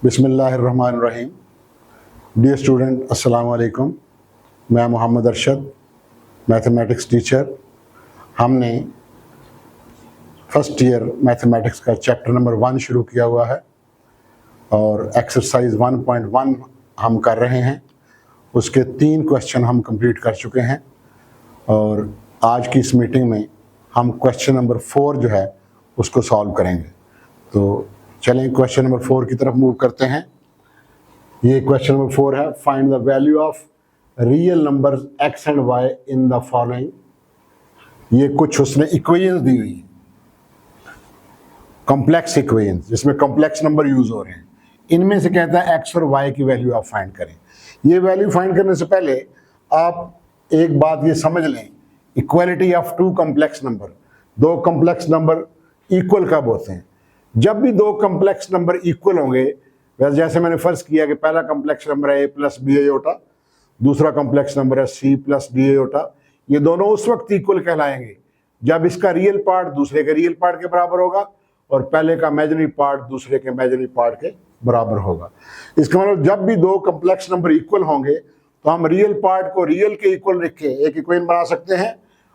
बिस्मिल्लाहिर्रहमानिर्रहीम। Dear student, अस्सलाम वालेकुम। मैं मोहम्मद अरशद, मैथमेटिक्स टीचर। हमने फर्स्ट ईयर मैथमेटिक्स का चैप्टर नंबर 1 शुरू किया हुआ है और एक्सरसाइज 1.1 हम कर रहे हैं। उसके 3 क्वेश्चन हम कंप्लीट कर चुके हैं और आज की इस मीटिंग में हम क्वेश्चन नंबर 4 जो है उसको सॉल्व करेंगे। तो चलें क्वेश्चन नंबर 4 की तरफ मूव करते हैं। ये क्वेश्चन नंबर 4 है, find the value of real numbers x and y in the following. ये कुछ उसने इक्वेशंस दी हुई, कॉम्प्लेक्स इक्वेशंस जिसमें कॉम्प्लेक्स नंबर यूज हो रहे हैं। इनमें से कहता है x और y की वैल्यू आप फाइंड करें। ये वैल्यू फाइंड करने से पहले आप एक बात ये समझ लें, equality of 2 complex number. 2 complex number equal कब होते हैं? जब भी 2 कॉम्प्लेक्स नंबर इक्वल होंगे। जैसे मैंने फर्ज किया कि पहला कॉम्प्लेक्स नंबर है a प्लस बी आयोटा, दूसरा कॉम्प्लेक्स नंबर है c प्लस डी आयोटा। ये दोनों उस वक्त इक्वल कहलाएंगे जब इसका रियल पार्ट दूसरे के रियल पार्ट के बराबर होगा और पहले का इमेजिनरी पार्ट दूसरे के इमेजिनरी पार्ट के बराबर होगा। इसका मतलब जब भी 2 कॉम्प्लेक्स नंबर इक्वल होंगे तो हम रियल पार्ट को रियल के इक्वल रख के एक इक्वेशन बना सकते हैं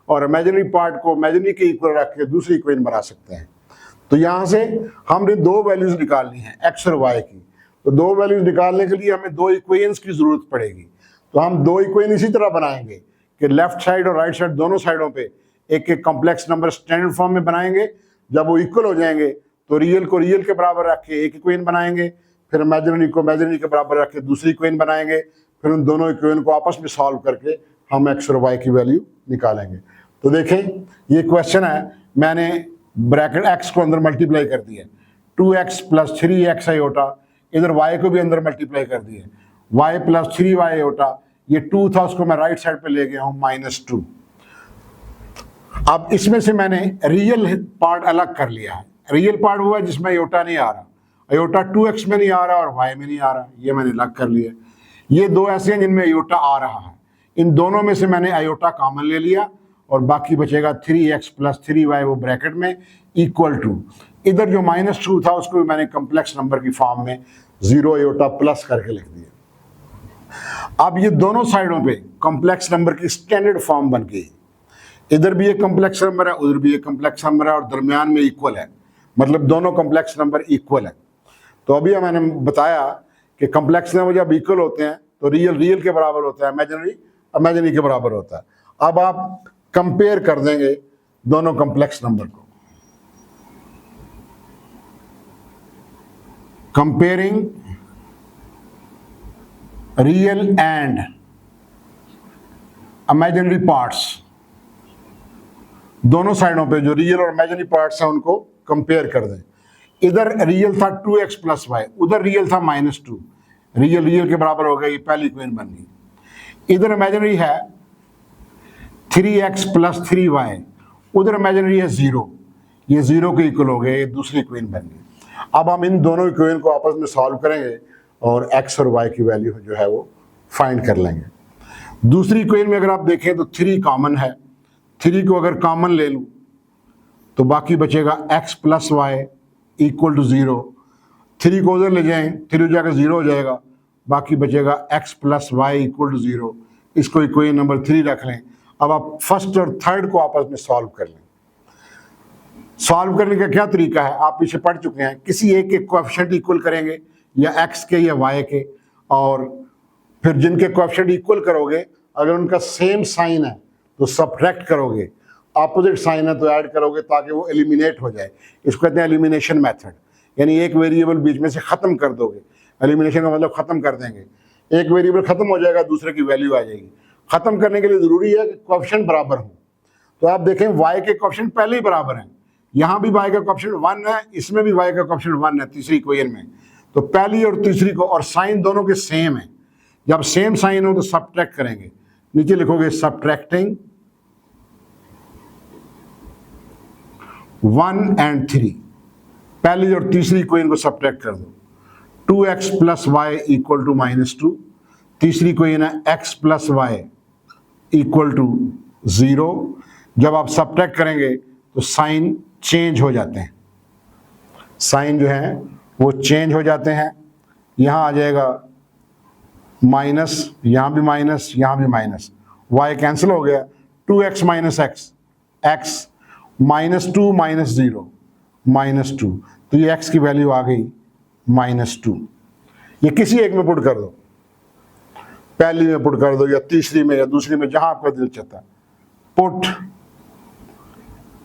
और इमेजिनरी पार्ट को इमेजिनरी के इक्वल रख के दूसरी इक्वेशन बना सकते हैं। तो यहाँ से हमने 2 वैल्यूज निकालनी है x और y की। तो 2 वैल्यूज निकालने के लिए हमें 2 इक्वेशंस की जरूरत पड़ेगी। तो हम 2 इक्वेशन इसी तरह बनाएंगे कि लेफ्ट साइड और राइट साइड दोनों साइडों पे एक एक कॉम्प्लेक्स नंबर स्टैंडर्ड फॉर्म में बनाएंगे। जब वो इक्वल हो जाएंगे तो रियल को रियल के बराबर रख के एक इक्वेशन बनाएंगे, फिर इमेजिनरी को इमेजिनरी के बराबर रख के दूसरी इक्वेशन बनाएंगे, फिर उन दोनों इक्वेशन को आपस में सॉल्व करके हम x और y की वैल्यू निकालेंगे। तो देखें ये क्वेश्चन है, मैंने ब्रैकेट x को अंदर मल्टीप्लाई कर दिया, 2x प्लस 3x आयोटा, इधर y को भी अंदर मल्टीप्लाई कर दिया, y प्लस 3y आयोटा। ये 2 था, उसको मैं राइट साइड पे ले गया हूँ -2। अब इसमें से मैंने रियल पार्ट अलग कर लिया है। रियल पार्ट वो है जिसमें आयोटा नहीं आ रहा, आयोटा 2x में नहीं आ रहा और y में नहीं आ रहा, ये मैंने अलग कर लिया। ये 2 ऐसे हैं जिनमें आयोटा आ रहा है, इन दोनों में से मैंने आयोटा कॉमन ले लिया और बाकी बचेगा 3x प्लस 3y वो ब्रैकेट में इक्वल टू, इधर जो -2 था उसको भी मैंने कॉम्प्लेक्स नंबर की फॉर्म में 0 आयोटा प्लस करके लिख दिया। अब ये दोनों साइडों पे कॉम्प्लेक्स नंबर की स्टैंडर्ड फॉर्म बन गई। इधर भी एक कॉम्प्लेक्स नंबर है, उधर भी एक कॉम्प्लेक्स नंबर है और दरमियान में इक्वल है, मतलब दोनों कॉम्प्लेक्स नंबर इक्वल है। तो अभी मैंने बताया कि कॉम्प्लेक्स नंबर जब इक्वल होते हैं तो रियल रियल के बराबर होता है, इमेजिनरी इमेजिनरी के बराबर होता है। अब आप कंपेयर कर देंगे दोनों कॉम्प्लेक्स नंबर को, comparing real and imaginary parts. दोनों साइडों पे जो रियल और इमेजिनरी पार्ट्स हैं उनको कंपेयर कर दें। इधर रियल था 2x प्लस y, उधर रियल था -2, रियल रियल के बराबर हो गया, ये पहली इक्वेशन बन गई। इधर इमेजिनरी है 3x प्लस 3y, उधर इमेजिनरी है 0, ये 0 के इक्वल हो गए, ये दूसरी इक्वेशन बन गई। अब हम इन दोनों इक्वेशन को आपस में सॉल्व करेंगे और x और y की वैल्यू जो है वो फाइंड कर लेंगे। दूसरी इक्वेशन में अगर आप देखें तो 3 कॉमन है, 3 को अगर कॉमन ले लूँ तो बाकी बचेगा x plus y equal to 0। 3 को उधर ले जाएं, 3 जाकर 0 हो जाएगा, बाकी बचेगा x plus y equal to 0। इसको इक्वेशन नंबर 3 रख लें। अब आप फर्स्ट और थर्ड को आपस में सॉल्व कर लें। सॉल्व करने का क्या तरीका है आप पीछे पढ़ चुके हैं, किसी एक के कोएफिशिएंट इक्वल करेंगे या x के या y के, और फिर जिनके कोएफिशिएंट इक्वल करोगे अगर उनका सेम साइन है तो सब्ट्रैक्ट करोगे, अपोजिट साइन है तो ऐड करोगे ताकि वो एलिमिनेट हो जाए। इसको कहते हैं एलिमिनेशन मेथड, यानी एक वेरिएबल बीच में से खत्म कर दोगे। एलिमिनेशन का मतलब खत्म कर देंगे, एक वेरिएबल खत्म हो जाएगा दूसरे की वैल्यू आ जाएगी। खत्म करने के लिए जरूरी है कि कोएफिशिएंट बराबर हो। तो आप देखें y के कोएफिशिएंट पहले ही बराबर हैं, यहाँ भी y का कोएफिशिएंट 1 है, इसमें भी y का कोएफिशिएंट 1 है तीसरी इक्वेशन में। तो पहली और तीसरी को, और साइन दोनों के सेम है, जब सेम साइन हो तो सब्ट्रैक्ट करेंगे। नीचे लिखोगे सब्ट्रैक्टिंग 1 and 3, पहली और तीसरी इक्वेशन को सब्ट्रैक्ट कर दो। 2x plus y equal to -2, तीसरी इक्वेशन है x plus y equal to 0। जब आप सब्ट्रैक्ट करेंगे तो साइन चेंज हो जाते हैं, साइन जो है वो चेंज हो जाते हैं। यहाँ आ जाएगा माइनस, यहाँ भी माइनस, यहाँ भी माइनस, y कैंसिल हो गया, 2x minus x, x minus 2 minus 0 minus 2, तो ये x की वैल्यू आ गई -2। ये किसी एक में पुट कर दो, पहली में पुट कर दो या तीसरी में या दूसरी में, जहां आपका दिल चाहता है। पुट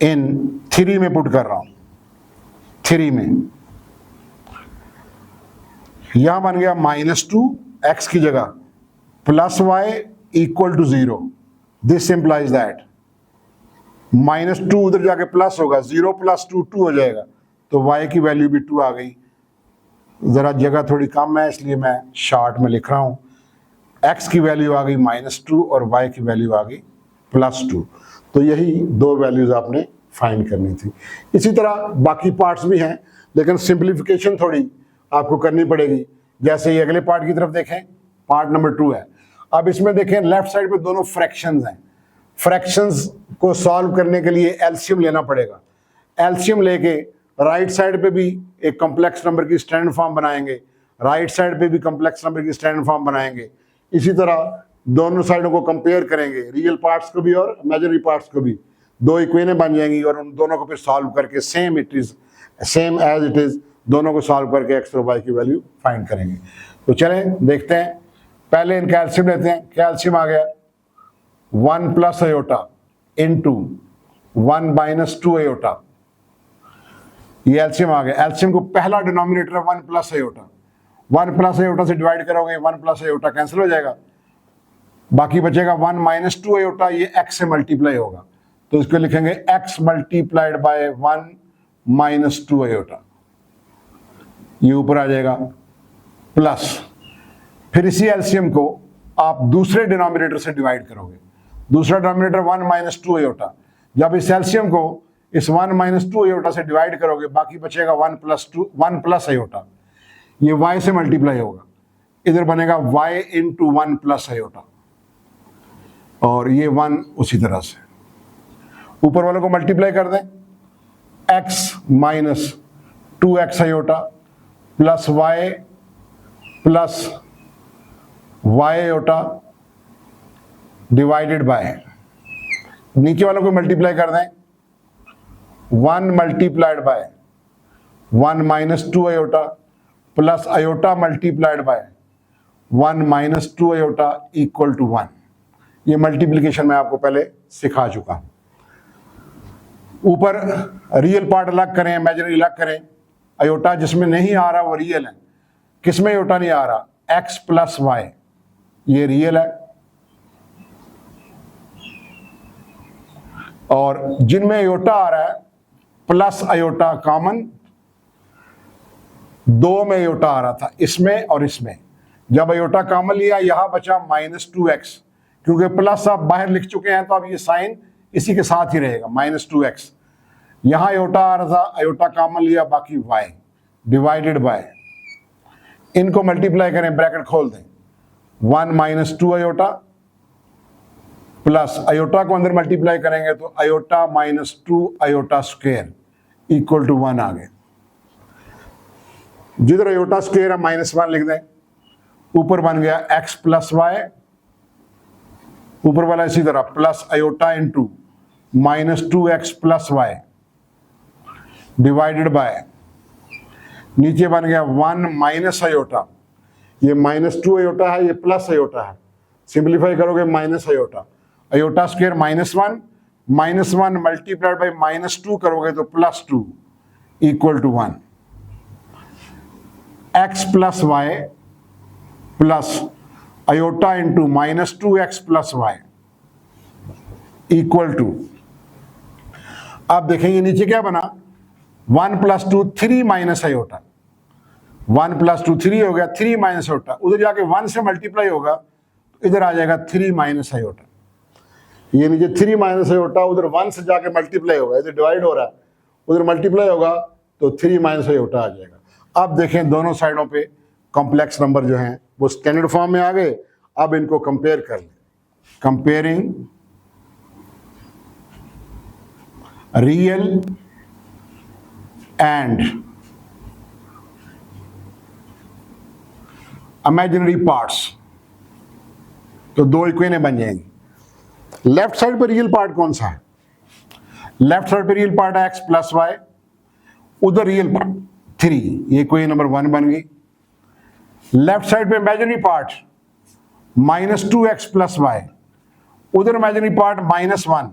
इन 3 में पुट कर रहा हूं, 3 में, यहां बन गया -2 x की जगह plus y equal to 0। This implies that -2 उधर जाके प्लस होगा, 0 प्लस 2 2 हो जाएगा, तो y की वैल्यू भी 2 आ गई। ज़रा जगह थोड़ी कम है इसलिए मैं शॉर्ट में लिख रहा हूँ। x की वैल्यू आ गई -2 और y की वैल्यू आ गई +2। तो यही दो वैल्यूज़ आपने फाइंड करनी थी। इसी तरह बाकी पार्ट्स भी हैं, लेकिन सिंप्लीफिकेशन थोड़ी आपको करनी पड़ेगी। जैसे ये अगले पार्ट की तरफ देखें, पार्ट नंबर 2 है। अब इसमें देखें लेफ्ट साइड पे दोनों फ्रैक्शंस हैं। फ्रैक्शंस को सॉल्व करने के लिए एलसीएम लेना पड़ेगा। एलसीएम लेके राइट साइड पे भी एक कॉम्प्लेक्स नंबर की स्टैंडर्ड फॉर्म बनाएंगे, राइट साइड पे भी कॉम्प्लेक्स नंबर की स्टैंडर्ड फॉर्म बनाएंगे। इसी तरह दोनों साइडों को कंपेयर करेंगे, रियल पार्ट्स को भी और इमेजिनरी पार्ट्स को भी। दो इक्वेशनें बन जाएंगी और उन दोनों को फिर सॉल्व करके सेम एज इट इज दोनों को सॉल्व करके एक्स और वाई की वैल्यू फाइंड करेंगे। तो चलें देखते हैं, पहले इनका एलसीएम लेते हैं। क्या एलसीएम आ गया? 1 plus iota into 1 minus 2 iota, ये एलसीएम आ गया। एलसीएम को पहला डिनोमिनेटर है 1 प्लस अयोटा, 1 प्लस अयोटा से डिवाइड करोगे 1 प्लस अयोटा कैंसिल हो जाएगा, बाकी बचेगा 1 माइनस 2 अयोटा, ये x से मल्टीप्लाई होगा, तो इसको लिखेंगे x multiplied by 1 minus 2 iota, ये ऊपर आ जाएगा प्लस। फिर इसी एलसीएम को आप दूसरे डिनोमिनेटर से डिवाइड करोगे, दूसरा डिनोमिनेटर 1 माइनस 2 अयोटा, जब इस एलसीएम को इस 1 माइनस 2 अयोटा से डिवाइड करोगे बाकी बचेगा 1 प्लस अयोटा, ये y से मल्टीप्लाई होगा, इधर बनेगा y इंटू 1 प्लस अयोटा, और ये 1 उसी तरह से ऊपर वालों को मल्टीप्लाई कर दें, x minus 2x iota plus y plus y iota divided by, नीचे वालों को मल्टीप्लाई कर दें, 1 multiplied by 1 minus 2 iota plus iota multiplied by 1 minus 2 iota equal to 1। ये मल्टीप्लिकेशन मैं आपको पहले सिखा चुका हूं। ऊपर रियल पार्ट अलग करें, इमेजिनरी अलग करें। अयोटा जिसमें नहीं आ रहा वो रियल है, किसमें अयोटा नहीं आ रहा? x प्लस वाई, ये रियल है, और जिनमें अयोटा आ रहा है प्लस अयोटा कॉमन, दो में अयोटा आ रहा था, इसमें और इसमें। जब अयोटा कॉमन लिया यहां बचा -2x, क्योंकि प्लस आप बाहर लिख चुके हैं तो अब ये साइन इसी के साथ ही रहेगा -2x। यहां अयोटा आ रहा था, अयोटा कॉमन लिया, बाकी y डिवाइडेड बाय, इनको मल्टीप्लाई करें, ब्रैकेट खोल दें, 1 माइनस 2 अयोटा प्लस अयोटा को अंदर मल्टीप्लाई करेंगे तो iota minus 2 iota square equal to 1 आ गए। जिधर अयोटा स्क्वायर है -1 लिख दें, ऊपर बन गया x प्लस वाई, ऊपर वाला इसी तरह plus iota into -2x plus y divided by, नीचे बन गया 1 माइनस अयोटा, ये -2 अयोटा है, ये प्लस अयोटा है, सिंप्लीफाई करोगे minus iota, iota square -1 multiplied by -2 करोगे तो +2 equal to 1। x plus y plus iota into -2x plus y equal to, अब देखेंगे नीचे क्या बना, 1 प्लस 2 3 माइनस अयोटा, 1 प्लस 2 3 हो गया, 3 माइनस अयोटा, उधर जाके 1 से मल्टीप्लाई होगा तो इधर आ जाएगा 3 माइनस अयोटा, ये नीचे 3 माइनस अयोटा, उधर 1 से जाके मल्टीप्लाई होगा, इधर डिवाइड हो रहा है, उधर मल्टीप्लाई होगा तो 3 माइनस अयोटा आ जाएगा। अब देखें दोनों साइडों पे कॉम्प्लेक्स नंबर जो हैं वो स्टैंडर्ड फॉर्म में आ गए। अब इनको कंपेयर कर लें, comparing real and imaginary parts, तो दो इक्वेशनें बन जाएंगी। लेफ्ट साइड पर रियल पार्ट कौन सा है? लेफ्ट साइड पर रियल पार्ट है एक्स प्लस वाई, उधर रियल पार्ट 3, ये इक्वेशन नंबर 1 बन गई। लेफ्ट साइड पे imaginary part -2x plus y, उधर इमेजिनरी पार्ट -1।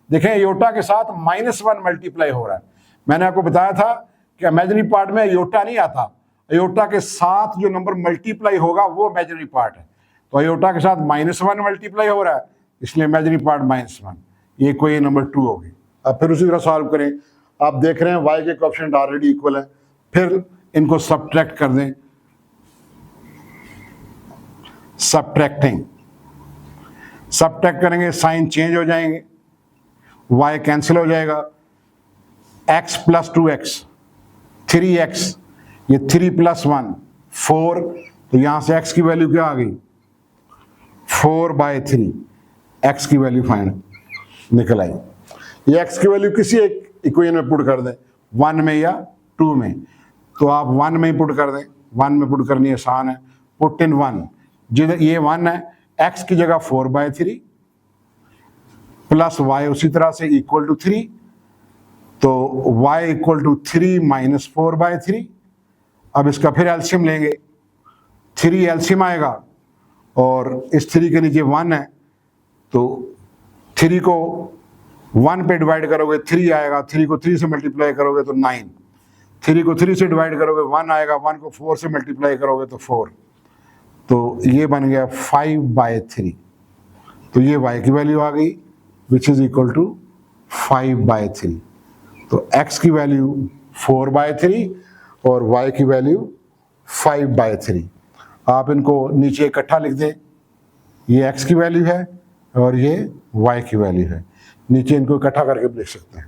देखें योटा के साथ -1 मल्टीप्लाई हो रहा है। मैंने आपको बताया था कि इमेजिनरी पार्ट में योटा नहीं आता, अयोटा के साथ जो नंबर मल्टीप्लाई होगा वो इमेजिनरी पार्ट है। तो अयोटा के साथ -1 मल्टीप्लाई हो रहा है, इसलिए इमेजिनरी पार्ट -1, ये कोई नंबर 2 होगी। अब फिर उसी तरह सॉल्व करें। आप देख रहे हैं y के कोएफिशिएंट ऑलरेडी इक्वल है, फिर इनको सब्ट्रैक्ट कर दें, सब्ट्रैक्ट करेंगे साइन चेंज हो जाएंगे, y कैंसिल हो जाएगा, x प्लस 2x 3x, ये 3 प्लस 1 4, तो यहां से x की वैल्यू क्या आ गई 4/3, x की वैल्यू फाइंड निकल आई। ये x की वैल्यू किसी एक इक्वेशन में पुट कर दें, 1 में या 2 में, तो आप 1 में ही पुट कर दें, 1 में पुट करनी आसान है, पुट इन 1, जिधर ये 1 है x की जगह 4/3 प्लस y उसी तरह से इक्वल टू 3, तो y इक्वल टू 3 माइनस 4/3। अब इसका फिर एलसीएम लेंगे, 3 एलसीएम आएगा और इस 3 के नीचे 1 है, तो 3 को 1 पे डिवाइड करोगे 3 आएगा, 3 को 3 से मल्टीप्लाई करोगे तो 9, 3 को 3 से डिवाइड करोगे 1 आएगा, 1 को 4 से मल्टीप्लाई करोगे तो 4, तो ये बन गया 5/3। तो ये y की वैल्यू आ गई विच इज इक्वल टू 5/3। तो x की वैल्यू 4/3 और y की वैल्यू 5/3। आप इनको नीचे इकट्ठा लिख दें, ये x की वैल्यू है और ये y की वैल्यू है, नीचे इनको इकट्ठा करके लिख सकते हैं।